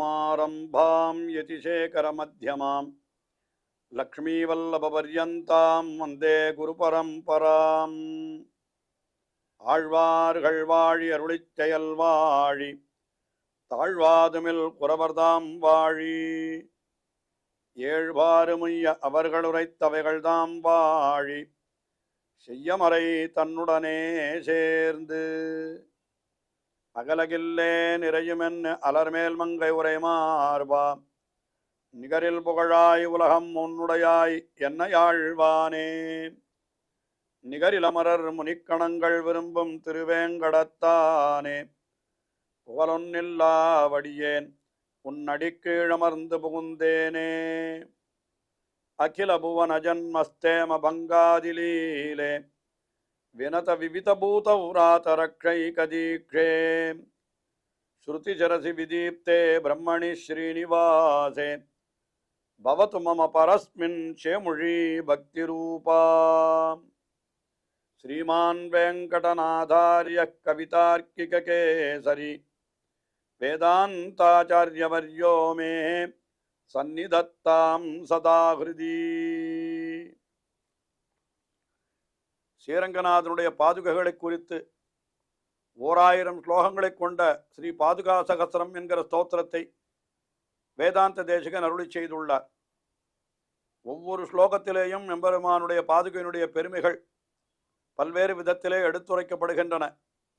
சமாரம்பாம் யதிசேகரமத்யமாம் லக்ஷ்மீவல்லபபர்யந்தாம் வந்தே குருபரம்பராம். ஆழ்வார்கள் வாழி அருளிச் செயல் வாழி தாழ்வாதுமில் குறவர்தாம் வாழி ஏழ்வாறுமுய்ய அவர்களுரைத்தவைகள்தாம் வாழி செய்யமறை தன்னுடனே சேர்ந்து அகலகில்லே நிறையுமென்னு அலர்மேல் மங்கை உரை மார்பா நிகரில் புகழாய் உலகம் உன்னுடையாய் என்ன யாழ்வானே. நிகரிலமரர் முனிக்கணங்கள் விரும்பும் திருவேங்கடத்தானே புகழொன்னில்லா வடியேன் உன்னடிக்கீழமர்ந்து புகுந்தேனே. அகில புவன ஜன்மஸ்தேம பங்காதிலீலே வினத விவிதபூதௌராதரக்ஷைகதீக்ஷே ஸ்ருதிசரசி விதீப்தே பிரம்மணி ஸ்ரீனிவாசே பவது மம பரஸ்மின் சேமுழி பக்திரூபா. ஸ்ரீமான் வெங்கடநாதார்ய கவிதார்க்கிகேசரி வேதாந்தாச்சார்யவர்யோ மே சந்நிதத்தாம் சதா ஹிருதி. ஸ்ரீரங்கநாதனுடைய பாதுகைகளை குறித்து 1000 ஸ்லோகங்களை கொண்ட ஸ்ரீ பாதுகா சகஸ்ரம் என்கிற ஸ்தோத்திரத்தை வேதாந்த தேசிகன் அருளி செய்துள்ளார். ஒவ்வொரு ஸ்லோகத்திலேயும் எம்பெருமானுடைய பாதுகையினுடைய பெருமைகள் பல்வேறு விதத்திலே எடுத்துரைக்கப்படுகின்றன.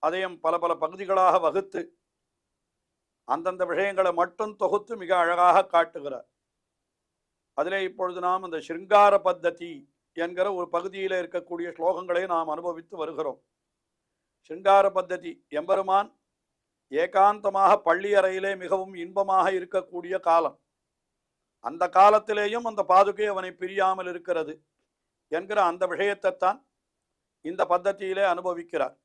அதையும் பல பல பகுதிகளாக வகுத்து அந்தந்த விஷயங்களை மட்டும் தொகுத்து மிக அழகாக காட்டுகிறார். அதிலே இப்பொழுது நாம் இந்த சிருங்கார பத்ததி என்கிற ஒரு பகுதியில் இருக்கக்கூடிய ஸ்லோகங்களை நாம் அனுபவித்து வருகிறோம். சிருங்கார பத்ததி எம்பெருமான் ஏகாந்தமாக பள்ளியறையிலே மிகவும் இன்பமாக இருக்கக்கூடிய காலம். அந்த காலத்திலேயும் அந்த பாதுகை அவனை பிரியாமல் இருக்கிறது என்கிற அந்த விஷயத்தைத்தான் இந்த பத்ததியிலே அனுபவிக்கிறார்.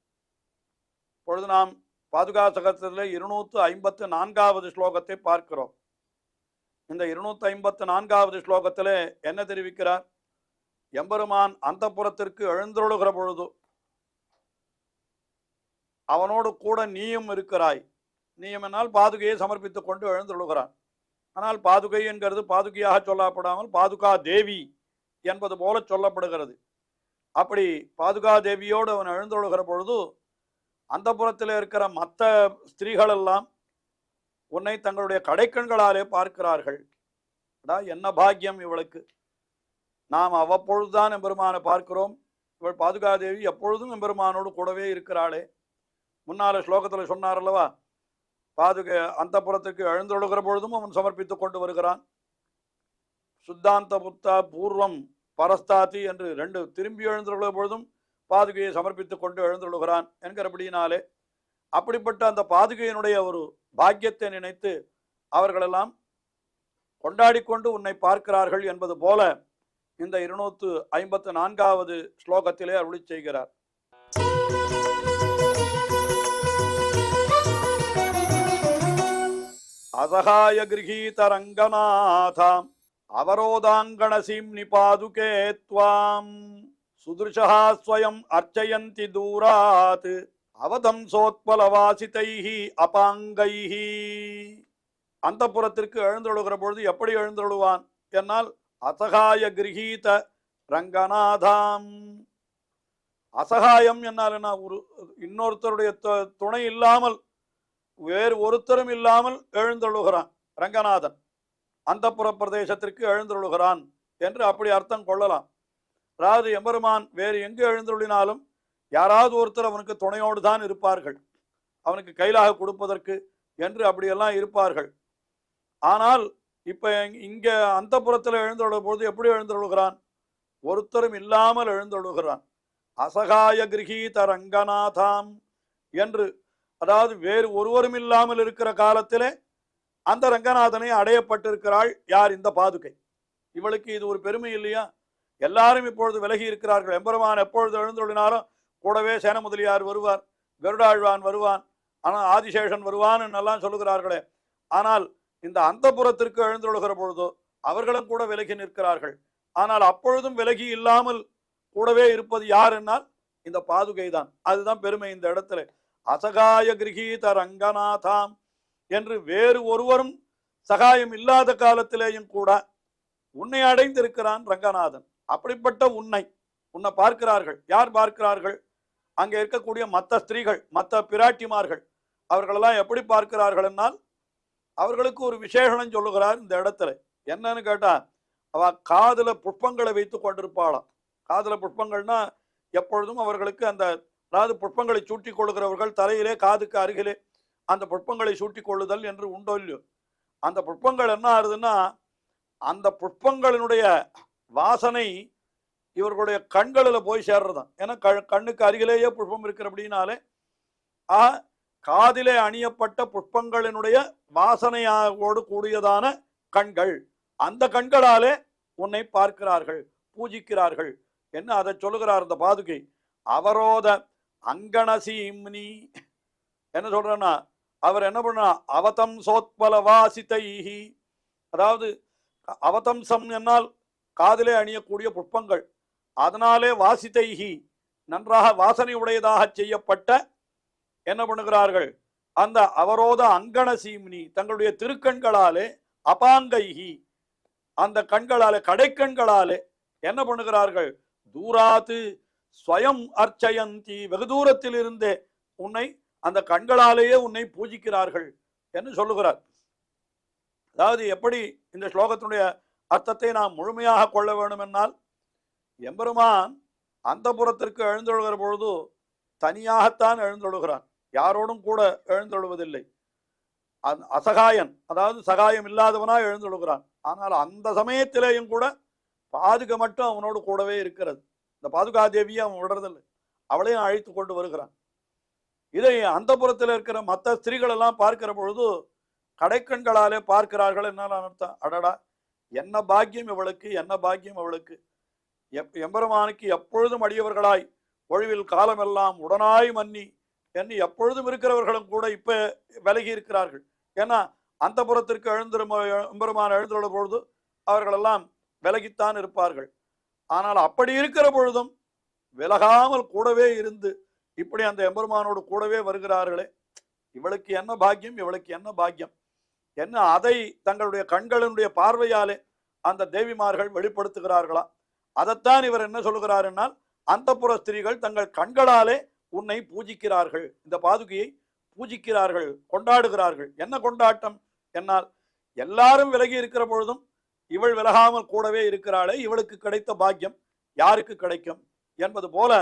இப்பொழுது நாம் பாதுகா சகஸ்ரத்திலே 254வது ஸ்லோகத்தை பார்க்கிறோம். இந்த 254வது ஸ்லோகத்திலே என்ன தெரிவிக்கிறார்? எம்பெருமான் அந்தப்புரத்திற்கு எழுந்தருளுகிற பொழுது அவனோடு கூட நீயும் இருக்கிறாய். நீயும் என்னால் பாதுகையை சமர்ப்பித்துக் கொண்டு எழுந்தருளுகிறான். ஆனால் பாதுகை என்கிறது பாதுகையாக சொல்லப்படாமல் பாதுகா தேவி என்பது போல சொல்லப்படுகிறது. அப்படி பாதுகா தேவியோடு அவன் எழுந்தருளுகிற பொழுது அந்தப்புரத்தில் இருக்கிற மற்ற ஸ்திரீகள் எல்லாம் உன்னை தங்களுடைய கடைக்கண்களாலே பார்க்கிறார்கள். என்ன பாக்கியம் இவளுக்கு! நாம் அவ்வப்பொழுதுதான் எம்பெருமானை பார்க்கிறோம். இவள் பாதுகாதேவி எப்பொழுதும் எம்பெருமானோடு கூடவே இருக்கிறாளே. முன்னால ஸ்லோகத்தில் சொன்னார் அல்லவா, பாதுகை அந்தப்புரத்துக்கு எழுந்தொழுகிற பொழுதும் அவன் சமர்ப்பித்துக் கொண்டு வருகிறான். சுத்தாந்த புத்தா பூர்வம் பரஸ்தாதி என்று 2 திரும்பி எழுந்தொழுகிற பொழுதும் பாதுகையை சமர்ப்பித்துக் கொண்டு எழுந்தொழுகிறான் என்கிறபடியினாலே அப்படிப்பட்ட அந்த பாதுகையினுடைய ஒரு பாக்கியத்தை நினைத்து அவர்களெல்லாம் கொண்டாடி கொண்டு உன்னை பார்க்கிறார்கள் என்பது போல இந்த 254வது ஸ்லோகத்திலே அருளி செய்கிறார். அசகாய கிரகீத ரங்கநாதாம் அவரோதாங்கணசீம்னி பாதுகே த்வாம் சுதுர்ஷா ஸ்வயம் அர்ச்சயந்தி தூராத் அவதம்சோத்பலவாசிதைஹி அபாங்கைஹி. அந்தப்புரத்திற்கு எழுந்தொழுகிற பொழுது எப்படி எழுந்தொழுவான் என்னால் அசகாய கிரகீத ரங்கநாதாம். அசகாயம் என்னால் என்ன, ஒரு இன்னொருத்தருடைய துணை இல்லாமல் வேறு ஒருத்தரும் இல்லாமல் எழுந்தொழுகிறான் ரங்கநாதன். அந்தப்புர பிரதேசத்திற்கு எழுந்தொழுகிறான் என்று அப்படி அர்த்தம் கொள்ளலாம். அதாவது எம்பெருமான் வேறு எங்கு எழுந்தொழினாலும் யாராவது ஒருத்தர் அவனுக்கு துணையோடு தான் இருப்பார்கள், அவனுக்கு கைலாக கொடுப்பதற்கு என்று அப்படியெல்லாம் இருப்பார்கள். ஆனால் இப்ப இங்க அந்தப்புரத்தில் எழுந்தொழும் பொழுது எப்படி எழுந்தொழுகிறான்? ஒருத்தரும் இல்லாமல் எழுந்தொழுகிறான். அசகாய கிரகீத ரங்கநாதாம் என்று, அதாவது வேறு ஒருவரும் இல்லாமல் இருக்கிற காலத்திலே அந்த ரங்கநாதனை அடையப்பட்டிருக்கிறாள் யார்? இந்த பாதுகை. இவளுக்கு இது ஒரு பெருமை இல்லையா? எல்லாரும் இப்பொழுது விலகி இருக்கிறார்கள். எம்பெருமான் எப்பொழுது எழுந்தொழினாலும் கூடவே சேன முதலியார் வருவார், கருடாழ்வான் வருவான், ஆனால் ஆதிசேஷன் வருவான் எல்லாம் சொல்லுகிறார்களே. ஆனால் இந்த அந்தப்புரத்திற்கு எழுந்தொழுகிற பொழுதோ அவர்களும் கூட விலகி நிற்கிறார்கள். ஆனால் அப்பொழுதும் விலகி இல்லாமல் கூடவே இருப்பது யார் என்னால் இந்த பாதுகை தான். அதுதான் பெருமை இந்த இடத்துல. அசகாய கிரகீத ரங்கநாதாம் என்று வேறு ஒருவரும் சகாயம் இல்லாத காலத்திலேயும் கூட உன்னை அடைந்திருக்கிறான் ரங்கநாதன். அப்படிப்பட்ட உன்னை பார்க்கிறார்கள். யார் பார்க்கிறார்கள்? அங்கே இருக்கக்கூடிய மற்ற ஸ்திரீகள், மற்ற பிராட்டிமார்கள். அவர்களெல்லாம் எப்படி பார்க்கிறார்கள் என்னால் அவர்களுக்கு ஒரு விசேஷனம் சொல்லுகிறார் இந்த இடத்துல. என்னன்னு கேட்டா, அவ காதுல புஷ்பங்களை வைத்து கொண்டிருப்பாளாம். காதுல புஷ்பங்கள்னா எப்பொழுதும் அவர்களுக்கு அந்த, அதாவது புஷ்பங்களை சூட்டி கொள்ளுகிறவர்கள் தலையிலே காதுக்கு அருகிலே அந்த புஷ்பங்களை சூட்டி கொள்ளுதல் என்று உண்டோ இல்லையோ, அந்த புஷ்பங்கள் என்ன ஆகுதுன்னா, அந்த புஷ்பங்களினுடைய வாசனை இவர்களுடைய கண்களில் போய் சேர்றதான். ஏன்னா கண்ணுக்கு அருகிலேயே புஷ்பம் இருக்கிற அப்படின்னாலே காதிலே அணியப்பட்ட புஷ்பங்களினுடைய வாசனையோடு கூடியதான கண்கள், அந்த கண்களாலே உன்னை பார்க்கிறார்கள், பூஜிக்கிறார்கள் என்ன அதை சொல்லுகிறார் இந்த பாதுகை. அவரோத அங்கணசீம்னி என்ன சொல்றன்னா, அவர் என்ன பண்ணா, அவதம் சோத்பல வாசிதைஹி, அதாவது அவதம்சம் என்னால் காதிலே அணியக்கூடிய புஷ்பங்கள், அதனாலே வாசிதைஹி நன்றாக வாசனை உடையதாக செய்யப்பட்ட என்ன பண்ணுகிறார்கள், அந்த அவரோத அங்கண சீம்னி தங்களுடைய திருக்கண்களாலே, அபாங்கைஹி அந்த கண்களாலே, கடைக்கண்களாலே என்ன பண்ணுகிறார்கள், தூராத்து ஸ்வயம் அர்ச்சயந்தி வெகு தூரத்தில் இருந்தே உன்னை அந்த கண்களாலேயே உன்னை பூஜிக்கிறார்கள் என்று சொல்லுகிறார். அதாவது எப்படி இந்த ஸ்லோகத்தினுடைய அர்த்தத்தை நாம் முழுமையாக கொள்ள வேண்டும் என்னால், எம்பெருமான் அந்த புறத்திற்கு எழுந்தொழுகிற பொழுது தனியாகத்தான் எழுந்தொழுகிறான், யாரோடும் கூட எழுந்தொழுவதில்லை. அசகாயன், அதாவது சகாயம் இல்லாதவனாக எழுந்தொழுகிறான். ஆனால் அந்த சமயத்திலேயும் கூட பாதுகை மட்டும் அவனோடு கூடவே இருக்கிறது. இந்த பாதுகாதேவியை அவன் விடுறதில்லை, அவளையும் அழைத்து கொண்டு வருகிறான். இதை அந்த புறத்தில் இருக்கிற மற்ற ஸ்திரீகள் எல்லாம் பார்க்கிற பொழுது கடைக்கண்களாலே பார்க்கிறார்கள். என்ன அர்த்தம், அடடா என்ன பாக்கியம் இவளுக்கு, என்ன பாக்கியம் அவளுக்கு, எம்பெருமானுக்கு எப்பொழுதும் அடியவர்களாய் ஒழிவில் காலமெல்லாம் உடனாய் மன்னி என்று எப்பொழுதும் இருக்கிறவர்களும் கூட இப்ப விலகி இருக்கிறார்கள். ஏன்னா அந்த புறத்திற்கு எம்பெருமான் எழுந்துள்ள பொழுது அவர்களெல்லாம் விலகித்தான் இருப்பார்கள். ஆனால் அப்படி இருக்கிற பொழுதும் விலகாமல் கூடவே இருந்து இப்படி அந்த எம்பெருமானோடு கூடவே வருகிறார்களே, இவளுக்கு என்ன பாக்கியம், இவளுக்கு என்ன பாக்கியம் என்ன, அதை தங்களுடைய கண்களினுடைய பார்வையாலே அந்த தேவிமார்கள் வெளிப்படுத்துகிறார்களா. அதைத்தான் இவர் என்ன சொல்லுகிறார் என்னால், அந்த புற ஸ்திரீகள் தங்கள் கண்களாலே உன்னை பூஜிக்கிறார்கள், இந்த பாதுகையை பூஜிக்கிறார்கள், கொண்டாடுகிறார்கள். என்ன கொண்டாட்டம் என்னால், எல்லாரும் விலகி இருக்கிற பொழுதும் இவள் விலகாமல் கூடவே இருக்கிறாளே, இவளுக்கு கிடைத்த பாக்கியம் யாருக்கு கிடைக்கும் என்பது போல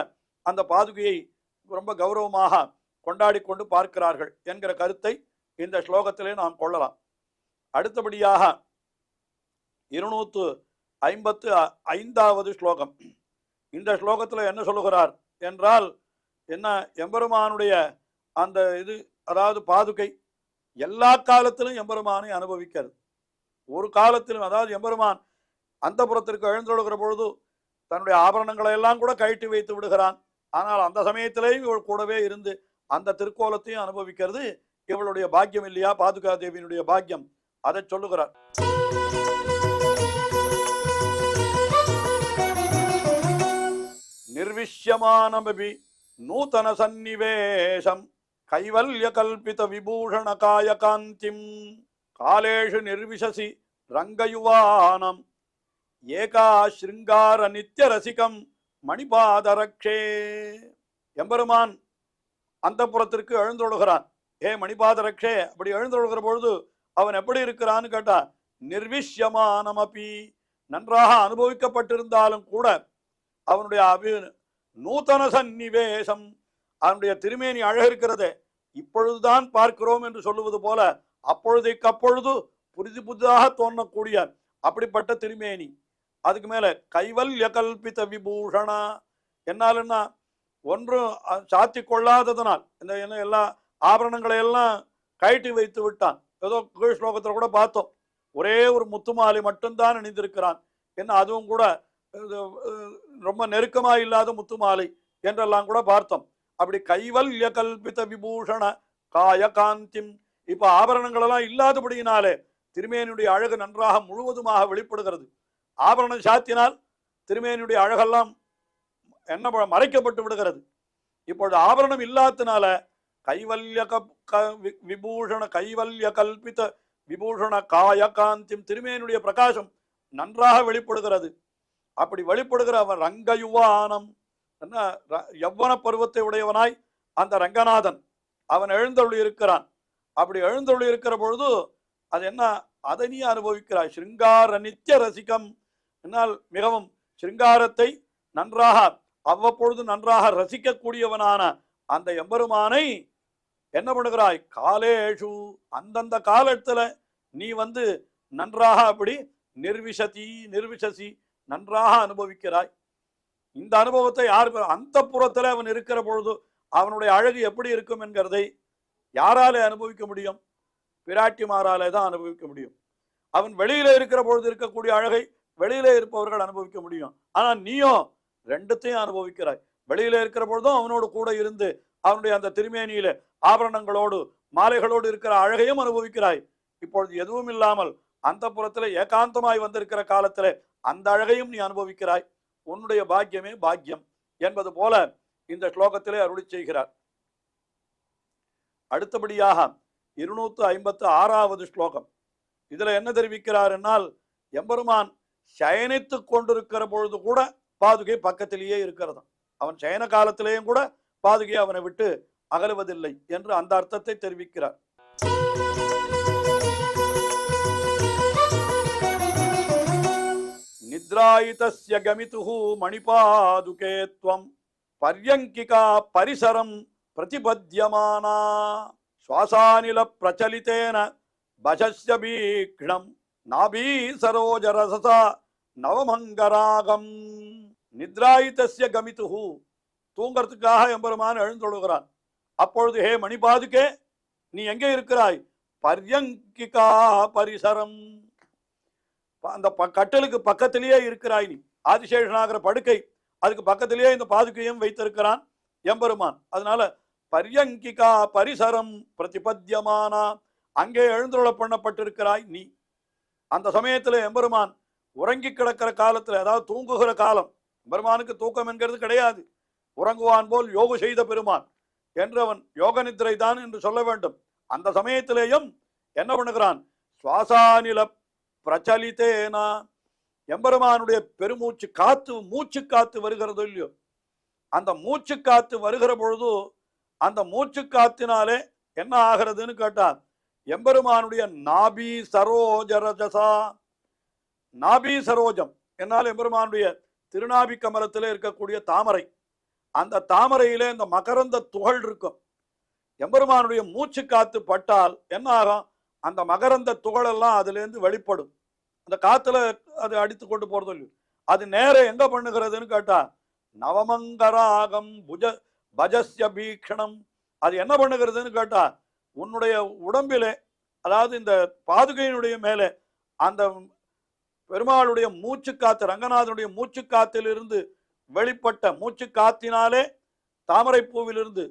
அந்த பாதுகையை ரொம்ப கௌரவமாக கொண்டாடி கொண்டு பார்க்கிறார்கள் என்கிற கருத்தை இந்த ஸ்லோகத்திலே நாம் கொள்ளலாம். அடுத்தபடியாக 255வது ஸ்லோகம். இந்த ஸ்லோகத்தில் என்ன சொல்லுகிறார் என்றால், என்ன, எம்பெருமானுடைய அந்த இது, அதாவது பாதுகை எல்லா காலத்திலும் எம்பெருமானை அனுபவிக்கிறது. ஒரு காலத்திலும், அதாவது எம்பெருமான் அந்த புறத்திற்கு எழுந்தொழுகிற பொழுது தன்னுடைய ஆபரணங்களை எல்லாம் கூட கழட்டி வைத்து விடுகிறான். ஆனால் அந்த சமயத்திலேயும் இவள் கூடவே இருந்து அந்த திருக்கோலத்தையும் அனுபவிக்கிறது இவளுடைய பாக்கியம் இல்லையா, பாதுகா தேவியினுடைய பாக்கியம், அதை சொல்லுகிறார். நிர்விஷ்யமானமபி நூதன சந்நிவேஷம் கைவல்ய கல்பித விபூஷண காய காந்திம் காலேஷு நிர்விசசி ரங்கயுவானம் ஏகா ஸ்ருங்கார நித்ய ரசிகம் மணிபாதரக்ஷே. எம்பெருமான் அந்த புறத்திற்கு எழுந்தொழுகிறான். மணிபாதரக்ஷே, அப்படி எழுந்தொழுகிற பொழுது அவன் எப்படி இருக்கிறான்னு கேட்டா, நிர்விஷ்யமானமபி நன்றாக அனுபவிக்கப்பட்டிருந்தாலும் கூட அவனுடைய நூதன சந்நிவேசம், அவனுடைய திருமேனி அழகு இருக்கிறதே, இப்பொழுதுதான் பார்க்கிறோம் என்று சொல்லுவது போல அப்பொழுதைக்கு அப்பொழுது புதிதாக தோன்றக்கூடிய அப்படிப்பட்ட திருமேனி. அதுக்கு மேல கைவல்ய கல்பித விபூஷணா, என்னாலன்னா ஒன்றும் சாத்தி கொள்ளாததனால் இந்த எல்லா ஆபரணங்களை எல்லாம் கழட்டி வைத்து விட்டான். ஏதோ கீழ் ஸ்லோகத்தில் கூட பார்த்தோம், ஒரே ஒரு முத்துமாலை மட்டும்தான் அணிந்திருக்கிறான். என்ன, அதுவும் கூட ரொம்ப நெருக்கமாக இல்லாத முத்துமாலை என்றெல்லாம் கூட பார்த்தோம். அப்படி கைவல்ய கல்பித விபூஷண காய காந்திம், இப்ப ஆபரணங்கள் எல்லாம் இல்லாதபடியினாலே திருமேனியுடைய அழகு நன்றாக முழுவதுமாக வெளிப்படுகிறது. ஆபரணம் சாத்தினால் திருமேனியுடைய அழகெல்லாம் என்ன மறைக்கப்பட்டு விடுகிறது. இப்பொழுது ஆபரணம் இல்லாதனால கைவல்ய விபூஷண கைவல்ய கல்பித விபூஷண காய காந்திம், திருமேனுடைய பிரகாசம் நன்றாக வெளிப்படுகிறது. அப்படி வெளிப்படுகிற அவன் ரங்கயுவானம், என்ன யவ்வன பருவத்தை உடையவனாய் அந்த ரங்கநாதன் அவன் எழுந்தருளி இருக்கிறான். அப்படி எழுந்தருளி இருக்கிற பொழுது அது என்ன, அதை நீ அனுபவிக்கிறாய். ஸ்ருங்கார நித்திய ரசிகம், என்னால் மிகவும் ஸ்ருங்காரத்தை நன்றாக அவ்வப்பொழுது நன்றாக ரசிக்கக்கூடியவனான அந்த எம்பெருமானை என்ன பண்ணுகிறாய், காலேஷு அந்தந்த காலத்துல நீ வந்து நன்றாக அப்படி நிர்விசசி நன்றாக அனுபவிக்கிறாய். இந்த அனுபவத்தை யார், அந்த புறத்துல அவன் இருக்கிற பொழுது அவனுடைய அழகு எப்படி இருக்கும் என்கிறதை யாராலே அனுபவிக்க முடியும்? பிராட்டிமாராலே தான் அனுபவிக்க முடியும். அவன் வெளியில இருக்கிற பொழுது இருக்கக்கூடிய அழகை வெளியிலே இருப்பவர்கள் அனுபவிக்க முடியும். ஆனா நீயும் ரெண்டுத்தையும் அனுபவிக்கிறாய். வெளியில இருக்கிற பொழுதும் அவனோடு கூட இருந்து அவனுடைய அந்த திருமேனியில ஆபரணங்களோடு மாலைகளோடு இருக்கிற அழகையும் அனுபவிக்கிறாய். இப்பொழுது எதுவும் இல்லாமல் அந்த புறத்துல ஏகாந்தமாய் வந்திருக்கிற காலத்துல அந்த அழகையும் நீ அனுபவிக்கிறாய். உன்னுடைய பாக்கியமே பாக்கியம் என்பது போல இந்த ஸ்லோகத்திலே அருளி செய்கிறார். அடுத்தபடியாக 256வது ஸ்லோகம். இதுல என்ன தெரிவிக்கிறார் என்னால், எம்பெருமான் சயனித்து கொண்டிருக்கிற பொழுது கூட பாதுகை பக்கத்திலேயே இருக்கிறது. அவன் சயன காலத்திலேயும் கூட பாதுகை அவனை விட்டு அகலுவதில்லை என்று அந்த அர்த்தத்தை தெரிவிக்கிறார். நித்ராயிதஸ்ய கமிதுஹு மணிபாதுகே த்வம் பர்யங்கிகா பரிசரம் பிரதிபத்யமானா சுவாசானில பிரச்சலிதேன பஜஸ்ய பீக்ஷணம் நாபீ சரோஜரசசா நவமங்கராகம். நித்ராயிதஸ்ய கமிதுஹு, தூங்கறதுக்காக எம்பெருமான் எழுந்தொழுகிறான். அப்பொழுது ஹே மணிபாதுகே, நீ எங்கே இருக்கிறாய்? பர்யங்கிகா பரிசரம், அந்த கட்டலுக்கு பக்கத்திலேயே இருக்கிறாய் நீ. ஆதிசேஷனாகிற படுக்கை அதுக்கு பக்கத்திலேயே இந்த பாதுகையும் வைத்திருக்கிறான் எம்பெருமான். அதனால பர்யங்கிகா பரிசரம் பிரதிபத்யமானா, அங்கே எழுந்துள்ள பண்ணப்பட்டிருக்கிறாய் நீ. அந்த சமயத்துல எம்பெருமான் உறங்கி கிடக்கிற காலத்துல, அதாவது தூங்குகிற காலம், எம்பெருமானுக்கு தூக்கம் என்கிறது கிடையாது. உறங்குவான் போல் யோகு செய்த பெருமான் என்று அவன் யோக நித்திரை தான் என்று சொல்ல வேண்டும். அந்த சமயத்திலேயும் என்ன பண்ணுகிறான்? சுவாசானில பிரச்சலித்தேனா, எம்பெருமானுடைய பெருமூச்சு காத்து, மூச்சு காத்து வருகிறது இல்லையோ, அந்த மூச்சு காத்து வருகிற பொழுது அந்த மூச்சு காத்தினாலே என்ன ஆகிறதுன்னு கேட்டான், எம்பெருமானுடைய நாபி சரோஜரஜசா, நாபி சரோஜம் என்னால் எம்பெருமானுடைய திருநாபி கமலத்திலே இருக்கக்கூடிய தாமரை, அந்த தாமரையிலே இந்த மகரந்த துகள் இருக்கும். எம்பெருமானுடைய மூச்சு காத்து பட்டால் என்ன ஆகும்? அந்த மகரந்த துகள் எல்லாம் அதுல இருந்து வெளிப்படும். அந்த காத்துல அது அடித்து கொண்டு போறது இல்லையோ, அது நேர எங்க பண்ணுகிறதுன்னு கேட்டா நவமங்கராகம் பஜஸ்ய பீக்ஷணம், அது என்ன பண்ணுகிறதுன்னு கேட்டா உன்னுடைய உடம்பிலே, அதாவது இந்த பாதுகையினுடைய மேலே அந்த பெருமாளுடைய மூச்சு காத்து, ரங்கநாதனுடைய மூச்சு காத்திலிருந்து வெளிப்பட்ட மூச்சு காத்தினாலே தாமரை பூவிலிருந்து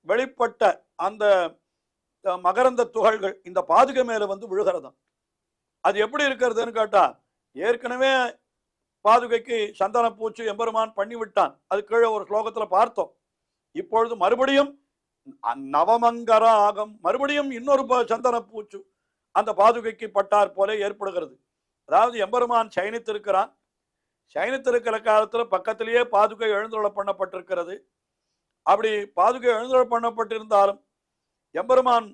வெளிப்பட்ட அந்த மகரந்த துகள்கள் இந்த பாதுகை மேல வந்து விழுகிறதாம். அது எப்படி இருக்கிறதுன்னு கேட்டா, ஏற்கனவே பாதுகைக்கு சந்தன பூச்சு எம்பெருமான் பண்ணி விட்டான். அது கீழே ஒரு ஸ்லோகத்துல பார்த்தோம். இப்பொழுது மறுபடியும் நவமங்கராகம், மறுபடியும் இன்னொரு சந்தன பூச்சு அந்த பாதுகைக்கு பட்டார் போல ஏற்படுகிறது. அதாவது எம்பெருமான் சயனித்திருக்கிறான். சயனித்திருக்கிற காலத்துல பக்கத்திலேயே பாதுகை எழுந்துள்ள பண்ணப்பட்டிருக்கிறது. அப்படி பாதுகை எழுந்துள்ள பண்ணப்பட்டிருந்தாலும் எம்பெருமான்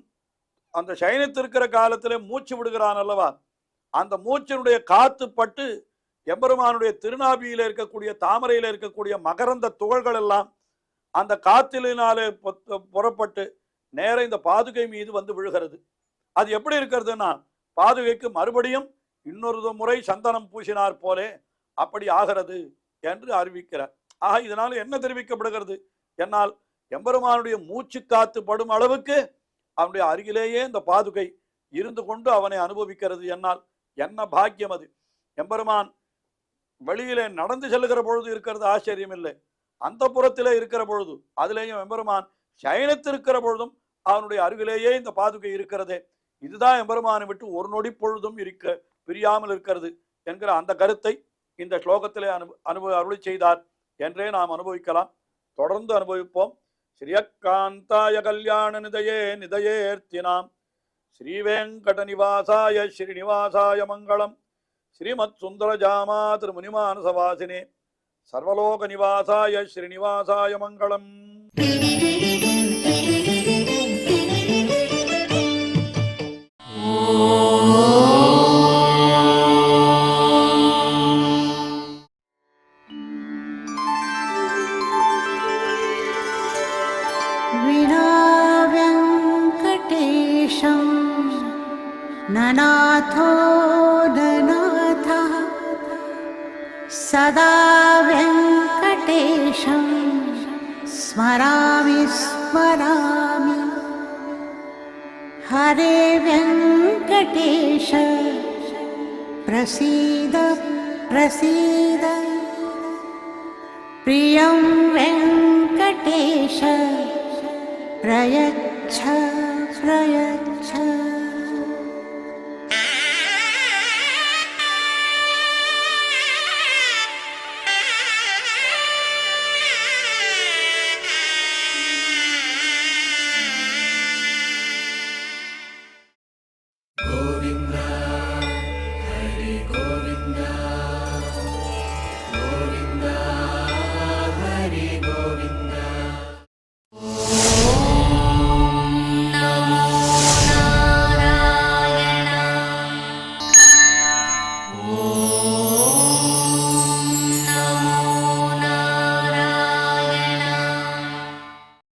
அந்த சயனித்திருக்கிற காலத்திலே மூச்சு விடுகிறான் அல்லவா, அந்த மூச்சினுடைய காத்து பட்டு எம்பெருமானுடைய திருநாபியில இருக்கக்கூடிய தாமரையில இருக்கக்கூடிய மகரந்த துகள்கள் எல்லாம் அந்த காத்தினாலே புறப்பட்டு நேர இந்த பாதுகை மீது வந்து விழுகிறது. அது எப்படி இருக்கிறதுன்னா, பாதுகைக்கு மறுபடியும் இன்னொரு முறை சந்தனம் பூசினார் போலே அப்படி ஆகிறது என்று அறிவிக்கிறார். ஆக இதனால என்ன தெரிவிக்கப்படுகிறது என்னால், எம்பெருமானுடைய மூச்சு காத்து படும் அளவுக்கு அவனுடைய அருகிலேயே இந்த பாதுகை இருந்து கொண்டு அவனை அனுபவிக்கிறது. என்னால் என்ன பாக்கியம் அது! எம்பெருமான் வெளியிலே நடந்து செல்லுகிற பொழுது இருக்கிறது ஆச்சரியம் இல்லை, அந்த புறத்திலே இருக்கிற பொழுது, அதிலேயும் எம்பெருமான் சயனித்திருக்கிற பொழுதும் அவனுடைய அருகிலேயே இந்த பாதுகை இருக்கிறதே, இதுதான் எம்பெருமானை விட்டு ஒரு நொடி பொழுதும் பிரியாமல் இருக்கிறது என்கிற அந்த கருத்தை இந்த ஸ்லோகத்திலே அருளி செய்தார் என்றே நாம் அனுபவிக்கலாம். தொடர்ந்து அனுபவிப்போம். ஸ்ரீயக்காந்தாய கல்யாண நிதயே நிதயேர்த்தினாம் ஸ்ரீவேங்கடநிவாசாய ஸ்ரீனிவாசாய மங்களம். ஸ்ரீமத் சுந்தரஜாமா திருமுனிமானசவாசினே சர்வலோக நிவாசாய ஸ்ரீனிவாசாய மங்களம். विनाव्यङ्कटेशं ननाथो ननाथः सदा व्यङ्कटेशं स्मरामि स्मरामि. हरे व्यङ्कटेश प्रसीद प्रसीद. प्रियं वेङ्कटेश प्रयच्छ प्रयच्छ.